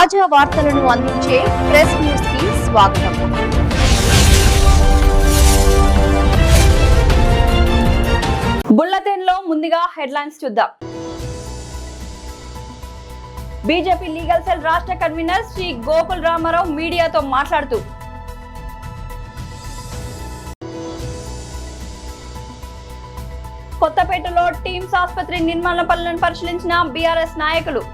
తాజా వార్తలను అందించే ప్రెస్ న్యూస్ కి స్వాగతం. బుల్లెటిన్ లో ముందుగా హెడ్లైన్స్ చూద్దాం. బీజేపీ లీగల్ సెల్ రాష్ట్ర కన్వీనర్ శ్రీ గోకుల్ రామారావు మీడియాతో మాట్లాడుతూ కొత్తపేటలో టీమ్స్ ఆసుపత్రి నిర్మాణ పనులను పరిశీలించిన బీఆర్ఎస్ నాయకులు.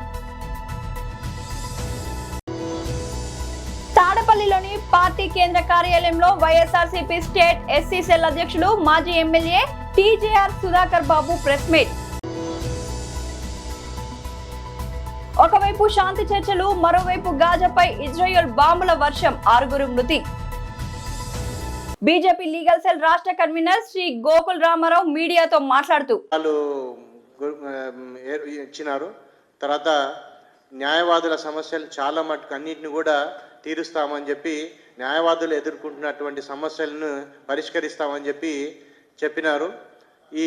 తాడపల్లిలోని పార్టీ కేంద్ర కార్యాలయంలో వైఎస్ఆర్సీపీ స్టేట్ ఎస్సీ సెల్ అధ్యక్షులు మాజీ ఎమ్మెల్యే టీజేఆర్ సుధాకర్ బాబు ప్రెస్ మీట్. ఒకవైపు శాంతి చర్చలు, మరోవైపు గాజాపై ఇజ్రాయెల్ బాంబుల వర్షం, 6 మృతి. బీజేపీ లీగల్ సెల్ రాష్ట్ర కన్వీనర్ శ్రీ గోకుల్ రామారావు మీడియాతో మాట్లాడుతూ ఇచ్చినారు. తర్వాత న్యాయవాదుల సమస్యలు చాలా మటుకు అన్నింటిని కూడా తీరుస్తామని చెప్పి, న్యాయవాదులు ఎదుర్కొంటున్నటువంటి సమస్యలను పరిష్కరిస్తామని చెప్పి చెప్పినారు. ఈ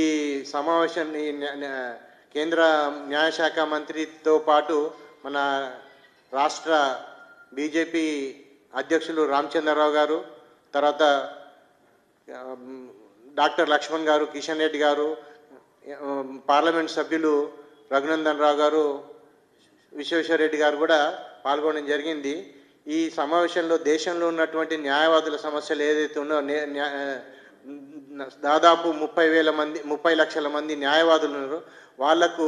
సమావేశం కేంద్ర న్యాయశాఖ మంత్రితో పాటు మన రాష్ట్ర బీజేపీ అధ్యక్షులు రామచంద్రరావు గారు, తర్వాత డాక్టర్ లక్ష్మణ్ గారు, కిషన్ రెడ్డి గారు, పార్లమెంట్ సభ్యులు రఘునందన్ రావు గారు, విశ్వేశ్వరరెడ్డి గారు కూడా పాల్గొనడం జరిగింది. ఈ సమావేశంలో దేశంలో ఉన్నటువంటి న్యాయవాదుల సమస్యలు ఏదైతే ఉన్నో, దాదాపు 30 లక్షల మంది న్యాయవాదులు ఉన్నారు. వాళ్లకు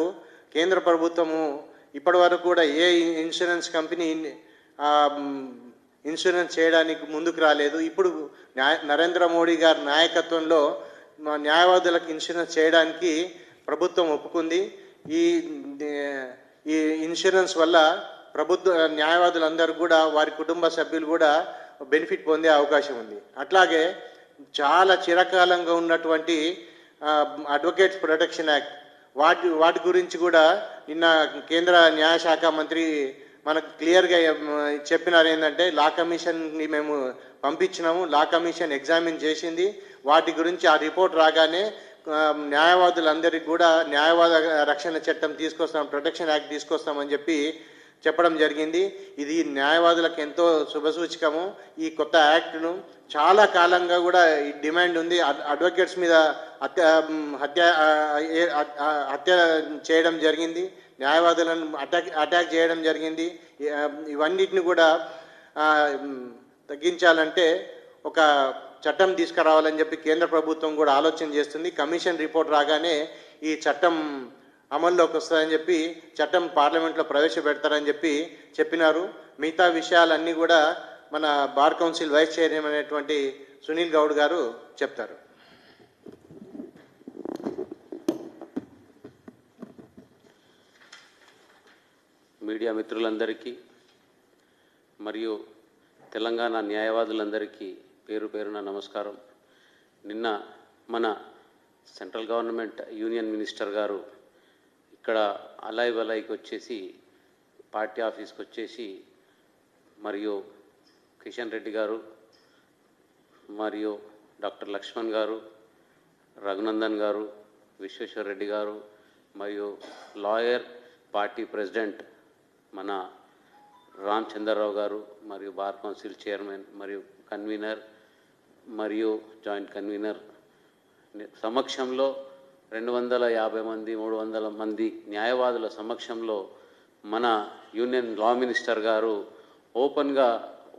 కేంద్ర ప్రభుత్వము ఇప్పటి వరకు కూడా ఏ ఇన్సూరెన్స్ కంపెనీ ఇన్సూరెన్స్ చేయడానికి ముందుకు రాలేదు. ఇప్పుడు నరేంద్ర మోడీ గారి నాయకత్వంలో న్యాయవాదులకు ఇన్సూరెన్స్ చేయడానికి ప్రభుత్వం ఒప్పుకుంది. ఈ ఇన్సూరెన్స్ వల్ల న్యాయవాదులందరూ కూడా, వారి కుటుంబ సభ్యులు కూడా బెనిఫిట్ పొందే అవకాశం ఉంది. అట్లాగే చాలా చిరకాలంగా ఉన్నటువంటి అడ్వకేట్స్ ప్రొటెక్షన్ యాక్ట్, వాటి గురించి కూడా నిన్న కేంద్ర న్యాయశాఖ మంత్రి మనకు క్లియర్గా చెప్పినారు. ఏంటంటే లా కమిషన్ని మేము పంపించినాము, లా కమిషన్ ఎగ్జామిన్ చేసింది. వాటి గురించి ఆ రిపోర్ట్ రాగానే న్యాయవాదులందరికీ కూడా న్యాయవాద రక్షణ చట్టం తీసుకొస్తాం, ప్రొటెక్షన్ యాక్ట్ తీసుకొస్తామని చెప్పి చెప్పడం జరిగింది. ఇది న్యాయవాదులకు ఎంతో శుభసూచకము. ఈ కొత్త యాక్ట్ను చాలా కాలంగా కూడా ఈ డిమాండ్ ఉంది. అడ్వకేట్స్ మీద హత్య చేయడం జరిగింది, న్యాయవాదులను అటాక్ చేయడం జరిగింది. ఇవన్నిటిని కూడా తగ్గించాలంటే ఒక చట్టం తీసుకురావాలని చెప్పి కేంద్ర ప్రభుత్వం కూడా ఆలోచన చేస్తుంది. కమిషన్ రిపోర్ట్ రాగానే ఈ చట్టం అమల్లోకి వస్తుందని చెప్పి చట్టం పార్లమెంట్లో ప్రవేశపెడతారని చెప్పి చెప్పినారు. మిగతా విషయాలన్నీ కూడా మన బార్ కౌన్సిల్ వైస్ చైర్మన్ అనేటువంటి సునీల్ గౌడ్ గారు చెప్తారు. మీడియా మిత్రులందరికీ మరియు తెలంగాణ న్యాయవాదులందరికీ పేరు పేరున నమస్కారం. నిన్న మన సెంట్రల్ గవర్నమెంట్ యూనియన్ మినిస్టర్ గారు ఇక్కడ అలాయికి వచ్చేసి, పార్టీ ఆఫీస్కి వచ్చేసి, మరియు కిషన్ రెడ్డి గారు, మరియు డాక్టర్ లక్ష్మణ్ గారు, రఘునందన్ గారు, విశ్వేశ్వరరెడ్డి గారు, మరియు లాయర్ పార్టీ ప్రెసిడెంట్ మన రామచంద్రరావు గారు, మరియు బార్ కౌన్సిల్ చైర్మన్ మరియు కన్వీనర్ మరియు జాయింట్ కన్వీనర్ సమక్షంలో 250 మంది 300 మంది న్యాయవాదుల సమక్షంలో మన యూనియన్ లా మినిస్టర్ గారు ఓపెన్గా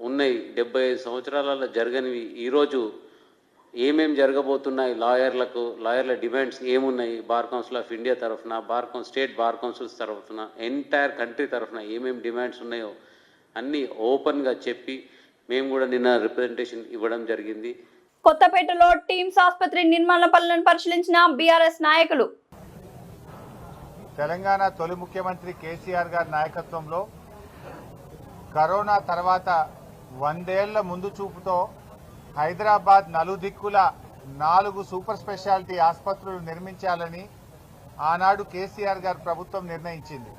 ఉన్నాయి 75 సంవత్సరాలలో జరగనివి ఈరోజు ఏమేం జరగబోతున్నాయి, లాయర్ల డిమాండ్స్ ఏమున్నాయి, బార్ కౌన్సిల్ ఆఫ్ ఇండియా తరఫున, స్టేట్ బార్ కౌన్సిల్స్ తరఫున, ఎంటైర్ కంట్రీ తరఫున ఏమేమి డిమాండ్స్ ఉన్నాయో అన్నీ ఓపెన్గా చెప్పి మేము కూడా నిన్న రిప్రజెంటేషన్ ఇవ్వడం జరిగింది. కొత్తపేటలో టీమ్స్ ఆసుపత్రి నిర్మాణ పనులను పరిశీలించిన బీఆర్ఎస్ నాయకులు. తెలంగాణ తొలి ముఖ్యమంత్రి కేసీఆర్ గారి నాయకత్వంలో కరోనా తర్వాత 100 ఏళ్ల ముందు చూపుతో హైదరాబాద్ నలుదిక్కుల 4 సూపర్ స్పెషాలిటీ ఆసుపత్రులు నిర్మించాలని ఆనాడు కేసీఆర్ గారి ప్రభుత్వం నిర్ణయించింది.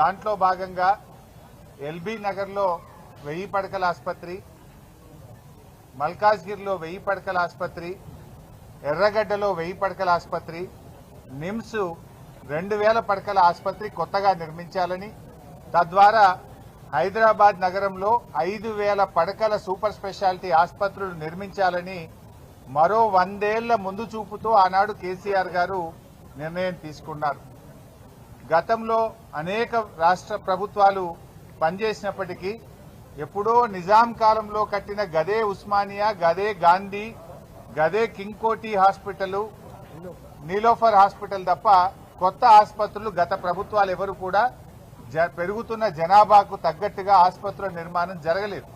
దాంట్లో భాగంగా ఎల్బీ నగర్లో 1000 పడకల ఆసుపత్రి, మల్కాజ్గిరిలో 1000 పడకల ఆసుపత్రి, ఎర్రగడ్డలో 1000 పడకల ఆసుపత్రి, నిమ్స్ 2000 పడకల ఆసుపత్రి కొత్తగా నిర్మించాలని, తద్వారా హైదరాబాద్ నగరంలో 5,000 పడకల సూపర్ స్పెషాలిటీ ఆసుపత్రులు నిర్మించాలని మరో 100 ఏళ్ల ముందు చూపుతో ఆనాడు కేసీఆర్ గారు నిర్ణయం తీసుకున్నారు. గతంలో అనేక రాష్ట్ర ప్రభుత్వాలు పనిచేసినప్పటికీ ఎప్పుడో నిజాం కాలంలో కట్టిన గదే ఉస్మానియా, గదే గాంధీ, గదే కింగ్ కోటి హాస్పిటల్, నీలోఫర్ హాస్పిటల్ తప్ప కొత్త ఆసుపత్రులు గత ప్రభుత్వాలు ఎవరు కూడా పెరుగుతున్న జనాభాకు తగ్గట్టుగా ఆసుపత్రుల నిర్మాణం జరగలేదు.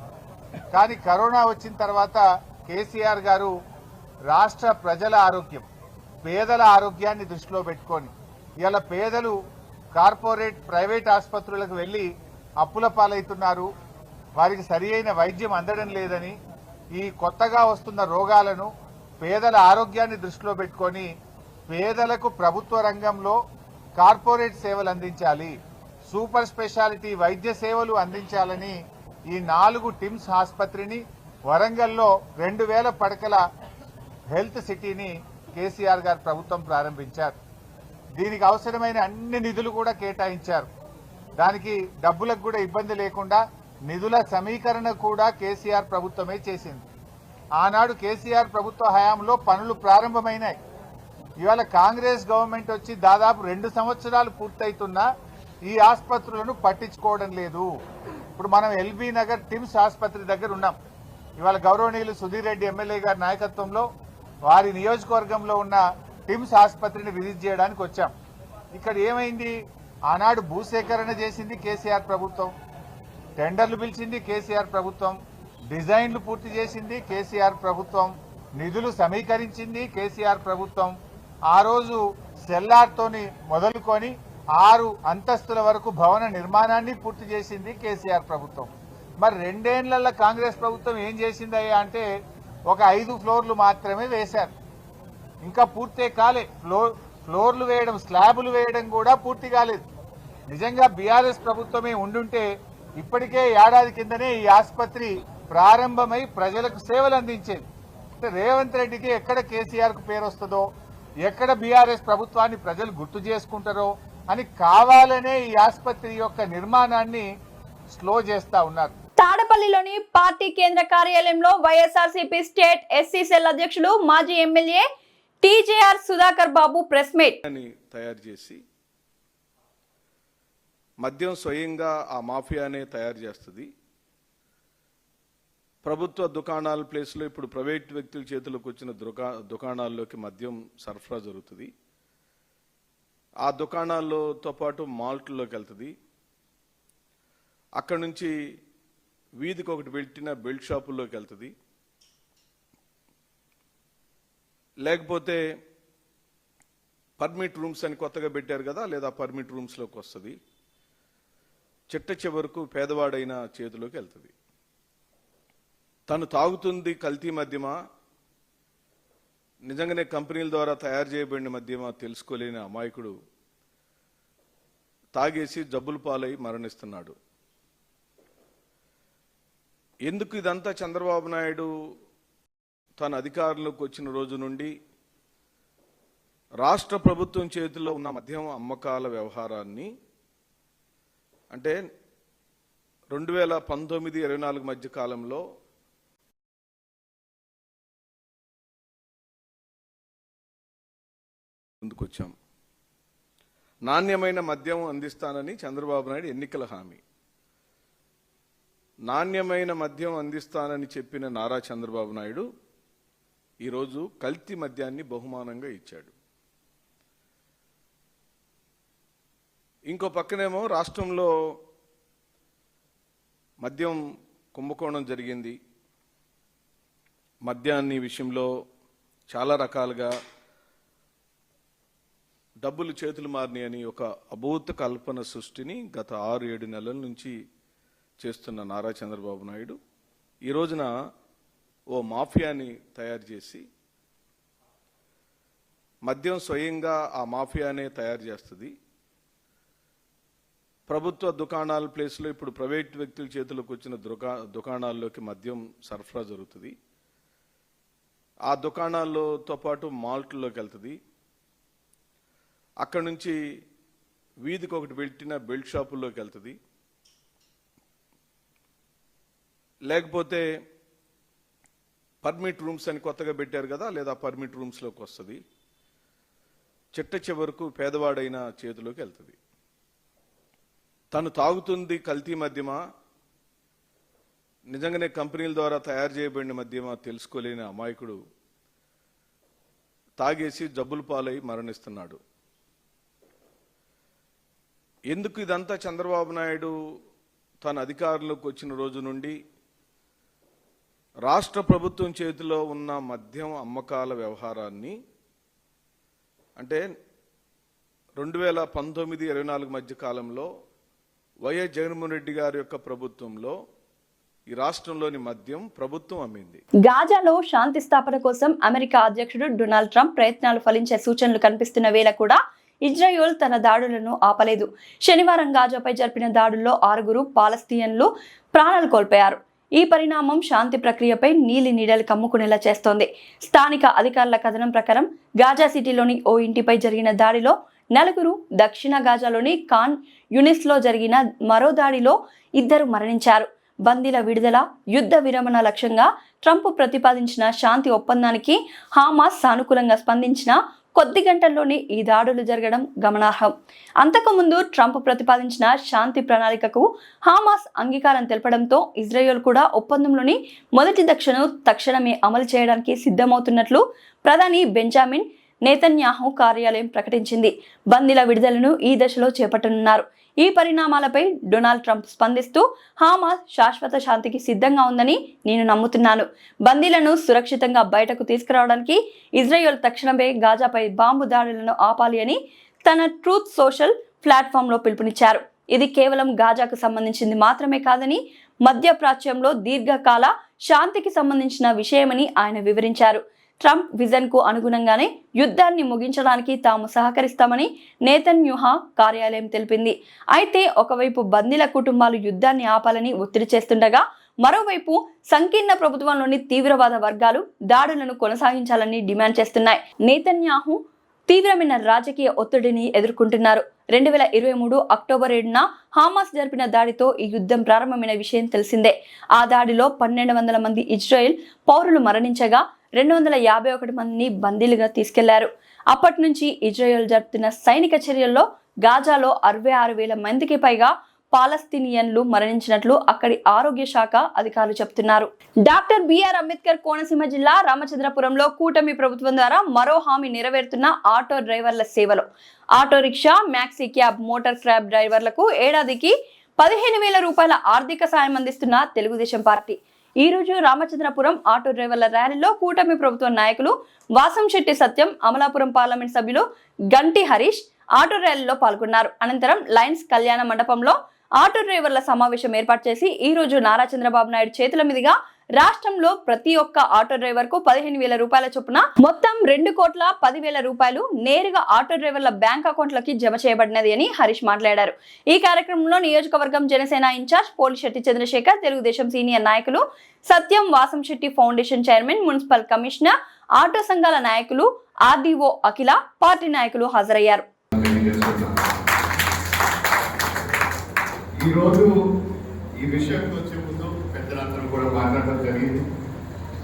కానీ కరోనా వచ్చిన తర్వాత కేసీఆర్ గారు రాష్ట్ర ప్రజల ఆరోగ్యం, పేదల ఆరోగ్యాన్ని దృష్టిలో పెట్టుకొని ఇలా పేదలు కార్పొరేట్ ప్రైవేట్ ఆసుపత్రులకు వెళ్లి అప్పుల పాలవుతున్నారు, వారికి సరి అయిన వైద్యం అందడం లేదని, ఈ కొత్తగా వస్తున్న రోగాలను పేదల ఆరోగ్యాన్ని దృష్టిలో పెట్టుకొని పేదలకు ప్రభుత్వ రంగంలో కార్పొరేట్ సేవలు అందించాలి, సూపర్ స్పెషాలిటీ వైద్య సేవలు అందించాలని ఈ 4 టిమ్స్ ఆసుపత్రిని వరంగల్లో 2,000 పడకల హెల్త్ సిటీని కేసీఆర్ గారు ప్రభుత్వం ప్రారంభించారు. దీనికి అవసరమైన అన్ని నిధులు కూడా కేటాయించారు. దానికి డబ్బులకు కూడా ఇబ్బంది లేకుండా నిధుల సమీకరణ కూడా కేసీఆర్ ప్రభుత్వమే చేసింది. ఆనాడు కేసీఆర్ ప్రభుత్వ హయాంలో పనులు ప్రారంభమైనాయి. ఇవాళ కాంగ్రెస్ గవర్నమెంట్ వచ్చి దాదాపు 2 సంవత్సరాలు పూర్తయితున్నా ఈ ఆసుపత్రులను పట్టించుకోవడం లేదు. ఇప్పుడు మనం ఎల్బీ నగర్ టిమ్స్ ఆసుపత్రి దగ్గర ఉన్నాం. ఇవాళ గౌరవనీయులు సుధీర్ రెడ్డి ఎమ్మెల్యే గారి నాయకత్వంలో వారి నియోజకవర్గంలో ఉన్న టిమ్స్ ఆసుపత్రిని విజిట్ చేయడానికి వచ్చాం. ఇక్కడ ఏమైంది? ఆనాడు భూసేకరణ చేసింది కేసీఆర్ ప్రభుత్వం, టెండర్లు పిలిచింది కేసీఆర్ ప్రభుత్వం, డిజైన్లు పూర్తి చేసింది కేసీఆర్ ప్రభుత్వం, నిధులు సమీకరించింది కేసీఆర్ ప్రభుత్వం. ఆ రోజు సెల్లార్తోని మొదలుకొని 6 అంతస్తుల వరకు భవన నిర్మాణాన్ని పూర్తి చేసింది కేసీఆర్ ప్రభుత్వం. మరి 2 ఏళ్లలో కాంగ్రెస్ ప్రభుత్వం ఏం చేసిందయ్యా అంటే ఒక 5 ఫ్లోర్లు మాత్రమే వేశారు. ఇంకా పూర్తే కాలే. ఫ్లోర్లు వేయడం, స్లాబులు వేయడం కూడా పూర్తి కాలేదు. నిజంగా బీఆర్ఎస్ ప్రభుత్వమే ఉండుంటే ఇప్పటికే ఏడాది కిందనే ఈ ఆసుపత్రి ప్రారంభమై ప్రజలకు సేవలు అందించేది. రేవంత్ రెడ్డికి ఎక్కడ కేసీఆర్ కు పేరు వస్తుందో, ఎక్కడ బీఆర్ఎస్ ప్రభుత్వాన్ని ప్రజలు గుర్తు చేసుకుంటారో అని కావాలనే ఈ ఆసుపత్రి యొక్క నిర్మాణాన్ని స్లో చేస్తా ఉన్నారు. తాడపల్లిలోని పార్టీ కేంద్ర కార్యాలయంలో వైఎస్ఆర్సీపీ స్టేట్ ఎస్సీ సెల్ అధ్యక్షులు మాజీ ఎమ్మెల్యే టీజేఆర్ సుధాకర్ బాబు ప్రెస్ మీట్ తయారు చేసి మద్యం స్వయంగా ఆ మాఫియానే తయారు చేస్తుంది. ప్రభుత్వ దుకాణాల ప్లేస్లో ఇప్పుడు ప్రైవేట్ వ్యక్తుల చేతులకు వచ్చిన దుకాణాల్లోకి మద్యం సరఫరా జరుగుతుంది. ఆ దుకాణాల్లోతో పాటు మాల్ట్లోకి వెళ్తుంది. అక్కడి నుంచి వీధికి ఒకటి పెట్టిన బెల్ట్ షాపుల్లోకి వెళ్తుంది. లేకపోతే పర్మిట్ రూమ్స్ అని కొత్తగా పెట్టారు కదా, లేదా పర్మిట్ రూమ్స్లోకి వస్తుంది. చిట్ట చివరకు పేదవాడైన చేతిలోకి వెళ్తుంది. తను తాగుతుంది కల్తీ మద్యమా, నిజంగానే కంపెనీల ద్వారా తయారు చేయబడిన మద్యమా తెలుసుకోలేని అమాయకుడు తాగేసి జబ్బుల పాలై మరణిస్తున్నాడు. ఎందుకు ఇదంతా? చంద్రబాబు నాయుడు తన అధికారంలోకి వచ్చిన రోజు నుండి రాష్ట్ర ప్రభుత్వం చేతిలో ఉన్న మద్యం అమ్మకాల వ్యవహారాన్ని, అంటే 2019-24 మధ్య కాలంలో ముందుకొచ్చాం. నాణ్యమైన మద్యం అందిస్తానని చంద్రబాబు నాయుడు ఎన్నికల హామీ. నాణ్యమైన మద్యం అందిస్తానని చెప్పిన నారా చంద్రబాబు నాయుడు ఈరోజు కల్తీ మద్యాన్ని బహుమానంగా ఇచ్చాడు. ఇంకో పక్కనేమో రాష్ట్రంలో మద్యం కుంభకోణం జరిగింది. మద్యాన్ని విషయంలో చాలా రకాలుగా డబ్బులు చేతులు మారినాయని ఒక అభూత కల్పన సృష్టిని గత 6-7 నెలల నుంచి చేస్తున్న నారా చంద్రబాబు నాయుడు ఈ రోజున ఓ మాఫియాని తయారు చేసి, మద్యం స్వయంగా ఆ మాఫియానే తయారు చేస్తుంది. ప్రభుత్వ దుకాణాల ప్లేస్లో ఇప్పుడు ప్రైవేట్ వ్యక్తుల చేతులకు వచ్చిన దుకాణాల్లోకి మద్యం సరఫరా జరుగుతుంది. ఆ దుకాణాల్లోతో పాటు మాల్ట్లోకి వెళ్తుంది. అక్కడి నుంచి వీధికి ఒకటి పెట్టిన బెల్ట్ షాపుల్లోకి వెళ్తుంది. లేకపోతే పర్మిట్ రూమ్స్ అని కొత్తగా పెట్టారు కదా, లేదా పర్మిట్ రూమ్స్లోకి వస్తుంది. చిట్ట చివరకు పేదవాడైన చేతిలోకి వెళ్తుంది. తను తాగుతుంది కల్తీ మద్యమా, నిజంగానే కంపెనీల ద్వారా తయారు చేయబడిన మద్యమా తెలుసుకోలేని అమాయకుడు తాగేసి జబ్బుల పాలై మరణిస్తున్నాడు. ఎందుకు ఇదంతా? చంద్రబాబు నాయుడు తన అధికారంలోకి వచ్చిన రోజు నుండి రాష్ట్ర ప్రభుత్వం చేతిలో ఉన్న మద్యం అమ్మకాల వ్యవహారాన్ని, అంటే 2019-24 మధ్య కాలంలో వైఎస్ జగన్మోహన్ రెడ్డి గారి యొక్క ప్రభుత్వంలో ఈ రాష్ట్రంలోని మద్యం ప్రభుత్వం అమ్మింది. గాజాలో శాంతి స్థాపన కోసం అమెరికా అధ్యక్షుడు డొనాల్డ్ ట్రంప్ ప్రయత్నాలు ఫలించే సూచనలు కనిపిస్తున్న వేళ కూడా ఇజ్రాయెల్ తన దాడులను ఆపలేదు. శనివారం గాజాపై జరిపిన దాడుల్లో 6 పాలస్తీనియన్లు ప్రాణాలు కోల్పోయారు. ఈ పరిణామం శాంతి ప్రక్రియపై నీలి నీడలు కమ్ముకునేలా చేస్తోంది. స్థానిక అధికారుల కథనం ప్రకారం గాజా సిటీలోని ఓ ఇంటిపై జరిగిన దాడిలో 4, దక్షిణ గాజాలోని ఖాన్ యూనిస్లో జరిగిన మరో దాడిలో 2 మరణించారు. బందీల విడుదల, యుద్ధ విరమణ లక్ష్యంగా ట్రంప్ ప్రతిపాదించిన శాంతి ఒప్పందానికి హమాస్ సానుకూలంగా స్పందించిన కొద్ది గంటల్లోనే ఈ దాడులు జరగడం గమనార్హం. అంతకుముందు ట్రంప్ ప్రతిపాదించిన శాంతి ప్రణాళికకు హమాస్ అంగీకారం తెలపడంతో ఇజ్రాయెల్ కూడా ఒప్పందంలోని మొదటి దశను తక్షణమే అమలు చేయడానికి సిద్ధమవుతున్నట్లు ప్రధాని బెంజామిన్ నేతన్యాహు కార్యాలయం ప్రకటించింది. బందీల విడుదలను ఈ దశలో చేపట్టనున్నారు. ఈ పరిణామాలపై డొనాల్డ్ ట్రంప్ స్పందిస్తూ, హమాస్ శాశ్వత శాంతికి సిద్ధంగా ఉందని నేను నమ్ముతున్నాను. బందీలను సురక్షితంగా బయటకు తీసుకురావడానికి ఇజ్రాయెల్ తక్షణమే గాజాపై బాంబు దాడులను ఆపాలి అని తన ట్రూత్ సోషల్ ప్లాట్ఫామ్లో పిలుపునిచ్చారు. ఇది కేవలం గాజాకు సంబంధించింది మాత్రమే కాదని, మధ్యప్రాచ్యంలో దీర్ఘకాల శాంతికి సంబంధించిన విషయమని ఆయన వివరించారు. ట్రంప్ విజన్ కు అనుగుణంగానే యుద్ధాన్ని ముగించడానికి తాము సహకరిస్తామని నేతన్యాహు కార్యాలయం తెలిపింది. అయితే ఒకవైపు బందీల కుటుంబాలు యుద్ధాన్ని ఆపాలని ఒత్తిడి చేస్తుండగా, మరోవైపు సంకీర్ణ ప్రభుత్వంలోని తీవ్రవాద వర్గాలు దాడులను కొనసాగించాలని డిమాండ్ చేస్తున్నాయి. నేతన్యాహు తీవ్రమైన రాజకీయ ఒత్తిడిని ఎదుర్కొంటున్నారు. 2023 అక్టోబర్ 7న హమాస్ జరిపిన దాడితో ఈ యుద్ధం ప్రారంభమైన విషయం తెలిసిందే. ఆ దాడిలో 1200 మంది ఇజ్రాయెల్ పౌరులు మరణించగా 251 మందిని బందీలుగా తీసుకెళ్లారు. అప్పటి నుంచి ఇజ్రాయెల్ జరుపుతున్న సైనిక చర్యల్లో గాజాలో 66,000 మందికి పైగా పాలస్తీనియన్లు మరణించినట్లు అక్కడి ఆరోగ్య శాఖ అధికారులు చెబుతున్నారు. డాక్టర్ బిఆర్ అంబేద్కర్ కోనసీమ జిల్లా రామచంద్రపురంలో కూటమి ప్రభుత్వం ద్వారా మరో హామీ నెరవేరుతున్న ఆటో డ్రైవర్ల సేవలు. Auto rickshaw, maxi cab, motor cab డ్రైవర్లకు ఏడాదికి 15,000 రూపాయల ఆర్థిక సాయం అందిస్తున్న తెలుగుదేశం పార్టీ ఈ రోజు రామచంద్రపురం ఆటో డ్రైవర్ల ర్యాలీలో కూటమి ప్రభుత్వ నాయకులు వాసంశెట్టి సత్యం, అమలాపురం పార్లమెంట్ సభ్యులు గంటి హరీష్ ఆటో ర్యాలీలో పాల్గొన్నారు. అనంతరం లయన్స్ కళ్యాణ మండపంలో ఆటో డ్రైవర్ల సమావేశం ఏర్పాటు చేసి ఈ రోజు నారా చంద్రబాబు నాయుడు చేతుల మీదుగా రాష్ట్రంలో ప్రతి ఒక్క ఆటో డ్రైవర్ కు 15,000 రూపాయల చొప్పున మొత్తం 2,10,00,000 రూపాయలు నేరుగా ఆటో డ్రైవర్ల బ్యాంక్ అకౌంట్లకి జమ చేయబడినది అని హరీష్ మాట్లాడారు. ఈ కార్యక్రమంలో నియోజకవర్గం జనసేన ఇన్ఛార్జ్ పోలిశెట్టి చంద్రశేఖర్, తెలుగుదేశం సీనియర్ నాయకులు Satyam, Vasamsetti foundation chairman, municipal commissioner, auto సంఘాల నాయకులు, ఆర్డీఓ అఖిల, పార్టీ నాయకులు హాజరయ్యారు. ఈరోజు ఈ విషయానికి వచ్చే ముందు పెద్దలందరూ కూడా మాట్లాడడం జరిగింది.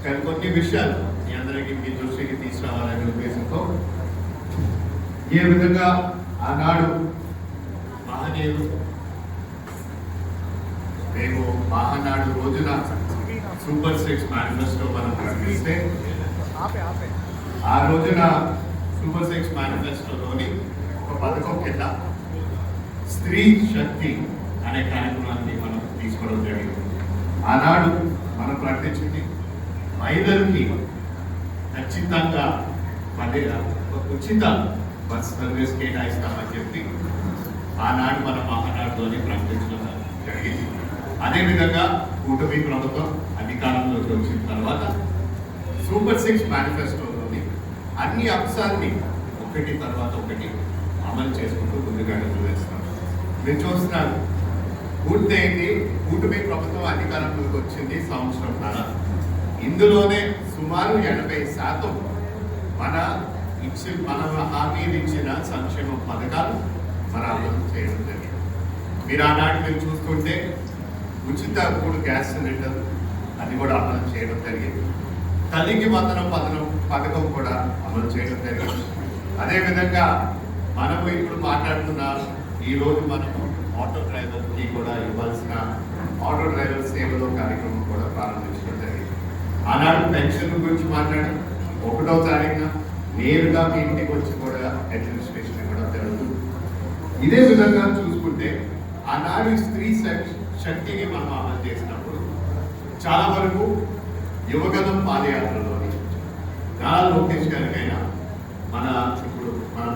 కానీ కొన్ని విషయాలు మీ అందరికీ మీ దృష్టికి తీసుకురావాలనే ఉద్దేశంతో ఏ విధంగా ఆనాడు మహనీయులు మేము మహానాడు రోజున సూపర్ 6 మేనిఫెస్టో మనం ప్రకటిస్తే ఆ రోజున సూపర్ 6 మేనిఫెస్టోలోని ఒక పథకం కింద స్త్రీ శక్తి అనే కార్యక్రమాన్ని మనం తీసుకోవడం జరిగింది. ఆనాడు మనం ప్రకటించింది మహిళలకి ఖచ్చితంగా ఉచిత బస్ సర్వీస్ కేటాయిస్తామని చెప్పి ఆనాడు మన మహానాడులోని ప్రకటించడం జరిగింది. అదేవిధంగా కూటమి ప్రభుత్వం అధికారంలోకి వచ్చిన తర్వాత సూపర్ 6 మేనిఫెస్టోలోని అన్ని అంశాన్ని ఒకటి తర్వాత ఒకటి అమలు చేసుకుంటూ ముందుగా వేస్తాం. మీరు చూస్తున్నారు, పూర్తయింది. కూటమి ప్రభుత్వం అధికారంలోకి వచ్చింది సంవత్సరంన్నర. ఇందులోనే సుమారు 80% మన హామీలు ఇచ్చిన సంక్షేమ పథకాలు మన అమలు చేయడం జరిగింది. మీరు ఆనాడు మీరు చూస్తుంటే ఉచిత 3 గ్యాస్ సిలిండర్, అది కూడా అమలు చేయడం జరిగింది. తల్లికి వందనం పథకం కూడా అమలు చేయడం జరిగింది. అదేవిధంగా మనము ఇప్పుడు మాట్లాడుతున్న ఈరోజు మనము ఆటో డ్రైవర్కి కూడా ఇవ్వాల్సిన ఆటో డ్రైవర్ సేవలో కార్యక్రమం కూడా ప్రారంభించడం జరిగింది. ఆనాడు పెన్షన్ గురించి మాట్లాడి 1వ తారీఖున నేరుగా మీ ఇంటికి వచ్చి కూడా అడ్మినిస్ట్రేషన్ కూడా జరుగుతుంది. ఇదే విధంగా చూసుకుంటే ఆనాడు స్త్రీ శక్తిని మనం అమలు చేసినప్పుడు చాలా వరకు యువగలం పాదయాత్రలోని నారా లోకేష్ గారికైనా మన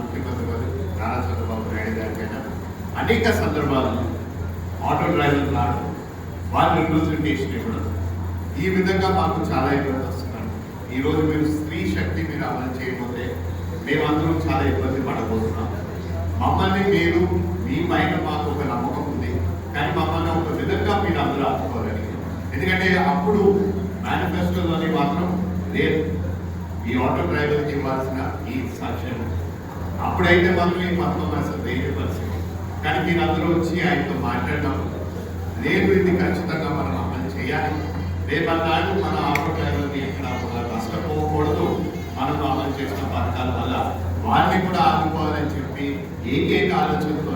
ముఖ్యమంత్రి గారు నారా చంద్రబాబు నాయుడు గారికైనా అనేక సందర్భాల్లో ఆటో డ్రైవర్లు రావడం, వాళ్ళ రిప్రజెంటేషన్ ఇవ్వడం, ఈ విధంగా మాకు చాలా ఇబ్బంది వస్తున్నాను. ఈరోజు మీరు స్త్రీ శక్తి మీరు అమలు చేయకపోతే మేమందరం చాలా ఇబ్బంది పడబోతున్నాం. మమ్మల్ని మీరు మీ పైన మాకు ఒక నమ్మకం ఉంది, కానీ మమ్మల్ని ఒక విధంగా మీరు అందరూ ఆపుకోవాలని. ఎందుకంటే అప్పుడు మేనిఫెస్టోలోని మాత్రం లేదు ఈ ఆటో డ్రైవర్కి ఇవ్వాల్సిన ఈ సాక్ష్యం. అప్పుడైతే మాత్రం ఈ పథకం అసలు వేరే పరిస్థితి. కానీ మీరు అందరూ వచ్చి ఆయనతో మాట్లాడినప్పుడు లేదు ఇది ఖచ్చితంగా మనం అమలు చేయాలి, రేపన్నాడు మన ఆటో డ్రైవర్ని ఎక్కడ కూడా నష్టపోకూడదు, మనం అమలు చేసిన పథకాల వల్ల వాళ్ళని కూడా ఆదుకోవాలని చెప్పి ఏకైక ఆలోచనతో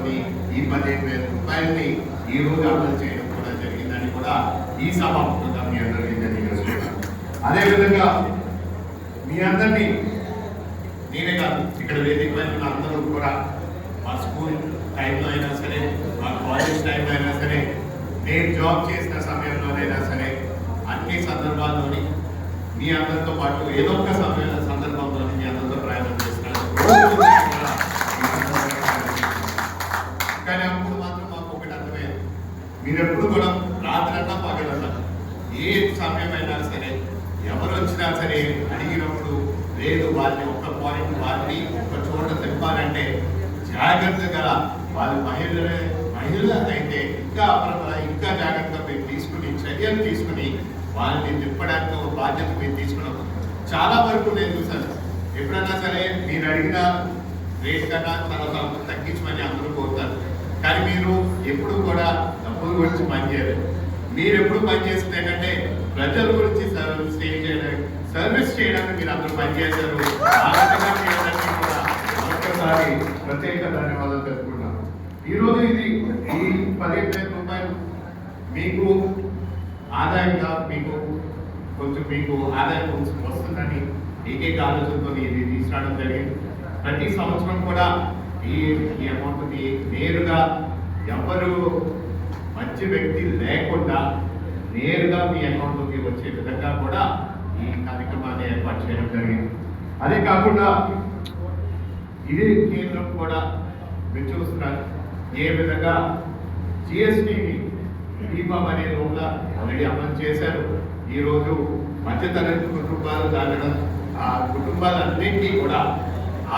ఈ 15,000 రూపాయలని ఈ రోజు అమలు చేయడం కూడా జరిగిందని కూడా ఈ సభాముఖంగా మీ అందరికీ తెలియజేస్తున్నాను. అదేవిధంగా మీ అందరినీ నేనే కాదు, ఇక్కడ వేదిక పైన అందరూ కూడా మా స్కూల్ టైంలో అయినా సరే, మా కాలేజ్ టైంలో అయినా సరే, నేను జాబ్ చేసిన సమయంలోనైనా సరే, అన్ని సందర్భాల్లోని మీ అందరితో పాటు ఏదో ఒక సందర్భంలో మీ అందరితో ప్రయాణం చేస్తున్నాను. కానీ అప్పుడు మాత్రం మాకు ఒకటి అర్థమయ్యేది, మీరెప్పుడు కూడా రాత్రన్నా పగలన్నా ఏ సమయమైనా సరే ఎవరు వచ్చినా సరే అడిగినప్పుడు లేదు వాళ్ళని ఒక్క పాయింట్ వాళ్ళని ఒక చోట తెప్పాలంటే జాగ్రత్తగా వాళ్ళు మహిళ అయితే ఇంకా జాగ్రత్తగా మీరు తీసుకుని చర్యలు తీసుకుని వాళ్ళని తిప్పడానికి ఒక బాధ్యత మీరు తీసుకున్నాం. చాలా వరకు నేను చూసాను, ఎప్పుడైనా సరే మీరు అడిగిన రేట్ కన్నా చాలా తగ్గించమని అందరూ కోరుతారు, కానీ మీరు ఎప్పుడు కూడా డబ్బుల గురించి పనిచేయలేదు. మీరు ఎప్పుడు పనిచేస్తుంది ఏంటంటే ప్రజల గురించి సర్వీస్ చేయడానికి మీరు అందరూ పనిచేశారు. కూడా ఒక్కసారి ప్రత్యేక ధన్యవాదాలు తెలుపుకున్నాను. ఈరోజు ఈ 15,000 రూపాయలు మీకు ఆదాయంగా మీకు ఆదాయం వస్తుందని ఏకైక ఆలోచనతో ఇది తీసుకురావడం జరిగింది. ప్రతి సంవత్సరం కూడా ఈ అమౌంట్ని నేరుగా ఎవరు మంచి వ్యక్తి లేకుండా నేరుగా మీ అకౌంట్లోకి వచ్చే విధంగా కూడా ఈ కార్యక్రమాన్ని ఏర్పాటు చేయడం జరిగింది. అదే కాకుండా ఇదే కేంద్రం కూడా మీరు చూస్తున్నారు ఏ విధంగా జిఎస్టీని దీపం అనే రూపంలో ఆల్రెడీ అమలు చేశారు. ఈరోజు మధ్యతరగతి కుటుంబాలు దాగడం ఆ కుటుంబాలన్నింటినీ కూడా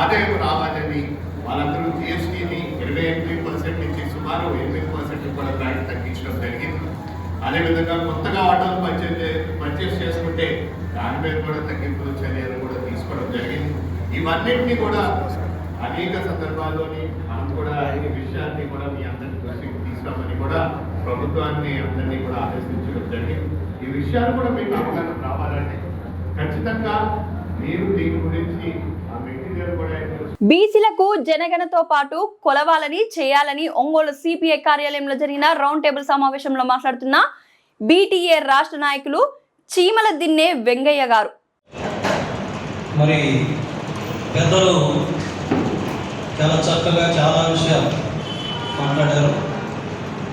ఆదాయం రావాలని వాళ్ళందరూ జిఎస్టీని 28% నుంచి సుమారు 8% కూడా తగ్గించడం జరిగింది. అదేవిధంగా కొత్తగా ఆటోలు పర్చేస్ చేసుకుంటే దాని మీద కూడా తగ్గింపులు చర్యలు కూడా తీసుకోవడం జరిగింది. ఇవన్నింటినీ కూడా అనేక సందర్భాల్లోని మనం కూడా ఈ విషయాన్ని కూడా మీ అందరి దృష్టికి తీసుకురామని కూడా ప్రభుత్వాన్ని అందరినీ కూడా ఆదేశించడం జరిగింది. ఈ విషయాలు కూడా మీకు అవగాహన రావాలంటే ఖచ్చితంగా మీరు దీని గురించి ఆ మెటీరియల్ కూడా బీసీలకు జనగణతో పాటు కొలవాలని చేయాలని ఒంగోలు సిపిఐ కార్యాలయంలో జరిగిన రౌండ్ టేబుల్ సమావేశంలో మాట్లాడుతున్న బీటీఏ రాష్ట్ర నాయకులు చీమల దిన్నే వెంగయ్య గారు. మరి పెద్దలు చాలా చక్కగా చాలా విషయాలు మాట్లాడారు.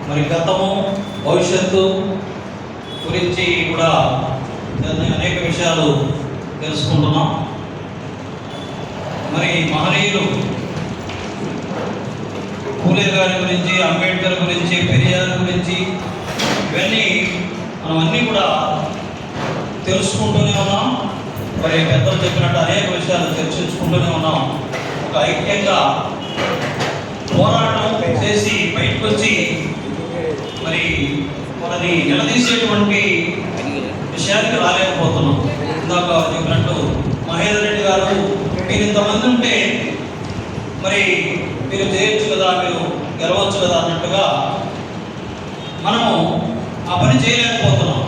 మరి గతము భవిష్యత్తు గురించి కూడా అనేక విషయాలు తెలుసుకుంటున్నాం. మరి మహనీయులు పూలే గారి గురించి, అంబేద్కర్ గురించి, పెరియార్ గురించి ఇవన్నీ మనం అన్నీ కూడా తెలుసుకుంటూనే ఉన్నాం. మరి పెద్దలు చెప్పినట్టు అనేక విషయాలు చర్చించుకుంటూనే ఉన్నాం. ఒక ఐక్యంగా పోరాటం చేసి బయటకు వచ్చి మరి మనని నిలదీసేటువంటి విషయానికి రాలేకపోతున్నాం. ఇందాక చెప్పినట్టు మహేందర్ రెడ్డి గారు మీరు ఇంతమంది ఉంటే మరి మీరు చేయొచ్చు కదా, మీరు గెలవచ్చు కదా అన్నట్టుగా మనము ఆ పని చేయలేకపోతున్నాం.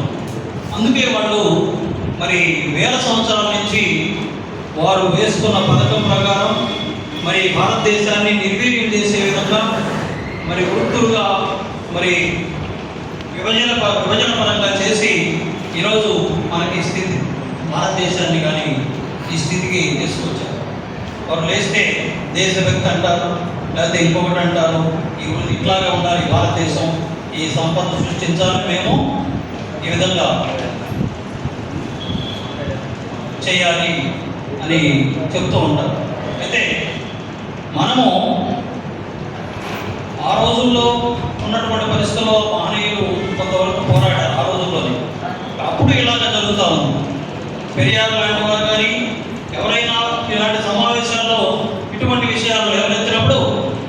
అందుకే వాళ్ళు మరి వేల సంవత్సరాల నుంచి వారు వేసుకున్న పథకం ప్రకారం మరి భారతదేశాన్ని నిర్వీర్యం చేసే విధంగా మరి వృత్తులుగా మరి విభజన పరంగా చేసి ఈరోజు మనకి ఈ స్థితి భారతదేశాన్ని కానీ ఈ స్థితికి తీసుకొచ్చారు. వారు లేస్తే దేశభక్తి అంటారు, లేకపోతే ఇంకొకటి అంటారు. ఇట్లాగే ఉండాలి భారతదేశం, ఈ సంపద సృష్టించాలని మేము ఈ విధంగా చేయాలి అని చెప్తూ ఉంటారు. అయితే మనము ఆ రోజుల్లో ఉన్నటువంటి పరిస్థితుల్లో మహనీయులు కొంతవరకు పోరాడారు ఆ రోజుల్లోనే. అప్పుడు ఇలాగ జరుగుతూ ఉంది. పెరియార్ లాంటి వారు కానీ ఎవరైనా ఇలాంటి సమావేశాల్లో ఇటువంటి విషయాలు లేవనెత్తినప్పుడు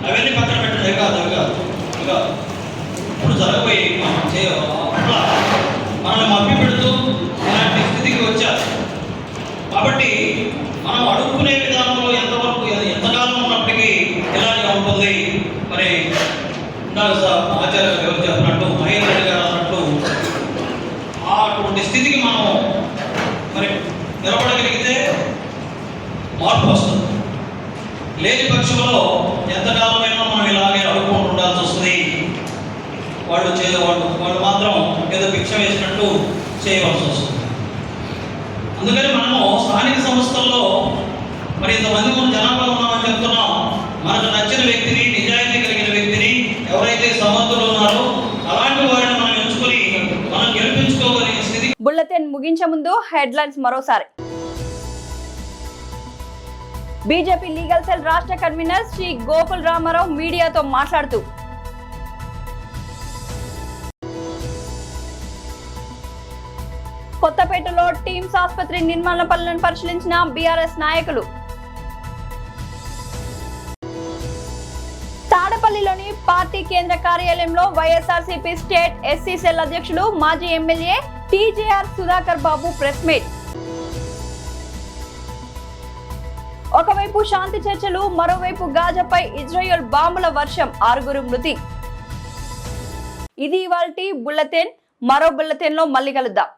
అవన్నీ పక్కన పెట్టడం కాదు. ఇక ఇప్పుడు జరగబోయి అట్లా మనల్ని మభ్య పెడుతూ ఇలాంటి స్థితికి వచ్చారు. కాబట్టి మనం అడుక్కునే విధానంలో ఎంతవరకు ఎంతకాలం ఉన్నప్పటికీ ఇలాగే ఉంటుంది. మరి ఇందాక ఆచార్య గారు చెప్పినట్టు, మహేంద్ర రెడ్డి గారు అన్నట్టు అటువంటి స్థితికి మనం మరి నిలబడగలిగితే మార్పు వస్తుంది. లేని పక్షంలో ఎంతకాలమైనా మనం ఇలాగే అడుక్కుంటూ ఉండాల్సి వస్తుంది. వాళ్ళు మాత్రం ఏదో భిక్ష వేసినట్టు చేయవలసి వస్తుంది. అందుకని మనము స్థానిక సంస్థల్లో మరి ఇంతమంది మనం జనాభా ఉన్నామని చెప్తున్నాం. మనకు నచ్చిన వ్యక్తిని, నిజాయితీ కలిగిన వ్యక్తిని, ఎవరైతే సమర్థులు ఉన్నారో అలాంటి వారిని మనం ఎంచుకొని మనం గెలిపించుకోగలిగే స్థితి. బుల్లెటిన్ ముగించే ముందు హెడ్లైన్స్ మరోసారి. బీజేపీ లీగల్ సెల్ రాష్ట్ర కన్వీనర్ శ్రీ గోకుల్ రామారావు మీడియాతో మాట్లాడుతూ కొత్తపేటలో టీమ్స్ ఆసుపత్రి నిర్మాణ పనులను పరిశీలించిన బీఆర్ఎస్ నాయకులు. తాడపల్లిలోని పార్టీ కేంద్ర కార్యాలయంలో వైఎస్ఆర్సీపీ స్టేట్ ఎస్సీ సెల్ అధ్యక్షులు మాజీ ఎమ్మెల్యే టీజేఆర్ సుధాకర్ బాబు ప్రెస్ మీట్. ఒకవైపు శాంతి చర్చలు, మరోవైపు గాజాపై ఇజ్రాయెల్ బాంబుల వర్షం, 6 మృతి. ఇది ఇవాల్టి బుల్లెటిన్. మరో బుల్లెటిన్ లో మళ్ళీ కలుద్దాం.